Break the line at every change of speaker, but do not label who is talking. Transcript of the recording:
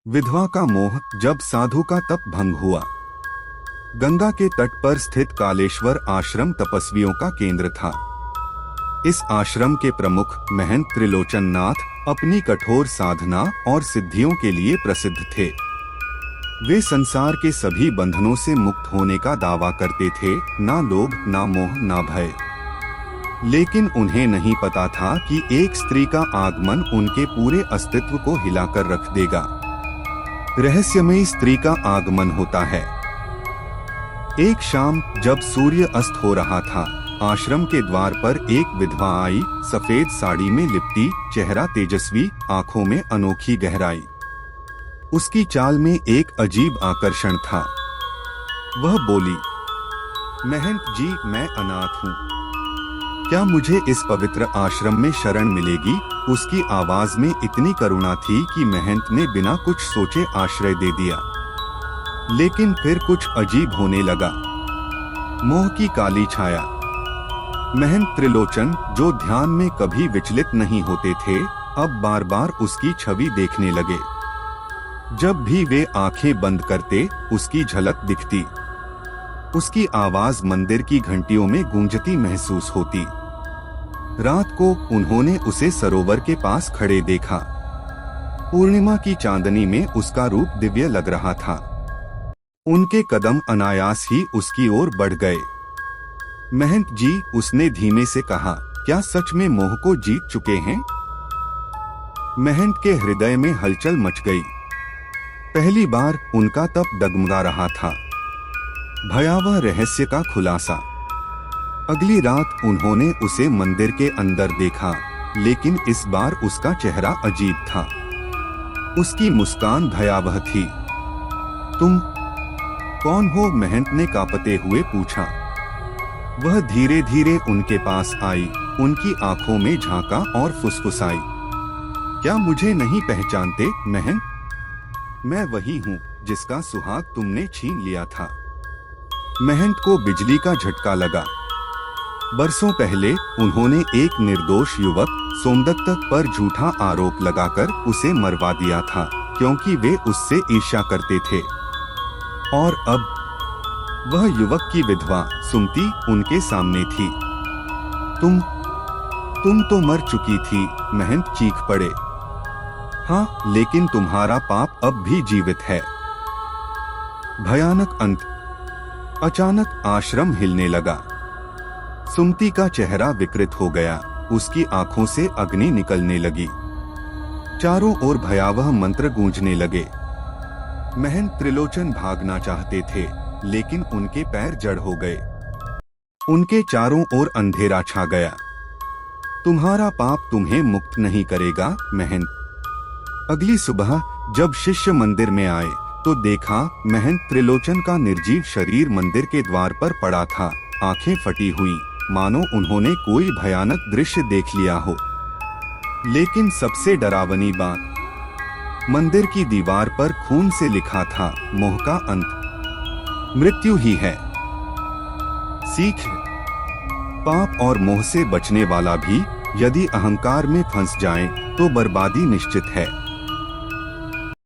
विधवा का मोह। जब साधु का तप भंग हुआ। गंगा के तट पर स्थित कालेश्वर आश्रम तपस्वियों का केंद्र था। इस आश्रम के प्रमुख महंत त्रिलोचन नाथ अपनी कठोर साधना और सिद्धियों के लिए प्रसिद्ध थे। वे संसार के सभी बंधनों से मुक्त होने का दावा करते थे, ना लोभ, ना मोह, ना भय। लेकिन उन्हें नहीं पता था कि एक स्त्री का आगमन उनके पूरे अस्तित्व को हिलाकर रख देगा। रहस्यमयी स्त्री का आगमन होता है। एक शाम जब सूर्य अस्त हो रहा था, आश्रम के द्वार पर एक विधवा आई, सफेद साड़ी में लिपटी, चेहरा तेजस्वी, आंखों में अनोखी गहराई। उसकी चाल में एक अजीब आकर्षण था। वह बोली, महंत जी, मैं अनाथ हूँ, क्या मुझे इस पवित्र आश्रम में शरण मिलेगी? उसकी आवाज में इतनी करुणा थी कि महंत ने बिना कुछ सोचे आश्रय दे दिया। लेकिन फिर कुछ अजीब होने लगा। मोह की काली छाया। महंत त्रिलोचन, जो ध्यान में कभी विचलित नहीं होते थे, अब बार बार उसकी छवि देखने लगे। जब भी वे आंखें बंद करते, उसकी झलक दिखती। उसकी आवाज मंदिर की घंटियों में गूंजती महसूस होती। रात को उन्होंने उसे सरोवर के पास खड़े देखा। पूर्णिमा की चांदनी में उसका रूप दिव्य लग रहा था। उनके कदम अनायास ही उसकी ओर बढ़ गए। महंत जी, उसने धीमे से कहा, क्या सच में मोह को जीत चुके हैं? महंत के हृदय में हलचल मच गई। पहली बार उनका तप डगमगा रहा था। भयावह रहस्य का खुलासा। अगली रात उन्होंने उसे मंदिर के अंदर देखा, लेकिन इस बार उसका चेहरा अजीब था। उसकी मुस्कान भयावह थी। तुम कौन हो? महंत ने कांपते हुए पूछा। वह धीरे धीरे उनके पास आई, उनकी आंखों में झांका और फुसफुसाई, क्या मुझे नहीं पहचानते महंत? मैं वही हूँ जिसका सुहाग तुमने छीन लिया था। महंत को बिजली का झटका लगा। बरसों पहले उन्होंने एक निर्दोष युवक सोमदत्त पर झूठा आरोप लगाकर उसे मरवा दिया था, क्योंकि वे उससे ईर्ष्या करते थे। और अब वह युवक की विधवा सुमति उनके सामने थी। तुम तो मर चुकी थी, महंत चीख पड़े। हाँ, लेकिन तुम्हारा पाप अब भी जीवित है। भयानक अंत। अचानक आश्रम हिलने लगा। सुमति का चेहरा विकृत हो गया, उसकी आंखों से अग्नि निकलने लगी। चारों ओर भयावह मंत्र गूंजने लगे। महंत त्रिलोचन भागना चाहते थे, लेकिन उनके पैर जड़ हो गए। उनके चारों ओर अंधेरा छा गया। तुम्हारा पाप तुम्हें मुक्त नहीं करेगा महंत। अगली सुबह जब शिष्य मंदिर में आए तो देखा महंत त्रिलोचन का निर्जीव शरीर मंदिर के द्वार पर पड़ा था, आंखें फटी हुई, मानो उन्होंने कोई भयानक दृश्य देख लिया हो। लेकिन सबसे डरावनी बात, मंदिर की दीवार पर खून से लिखा था, मोह का अंत मृत्यु ही है। सीख, पाप और मोह से बचने वाला भी यदि अहंकार में फंस जाए तो बर्बादी निश्चित है।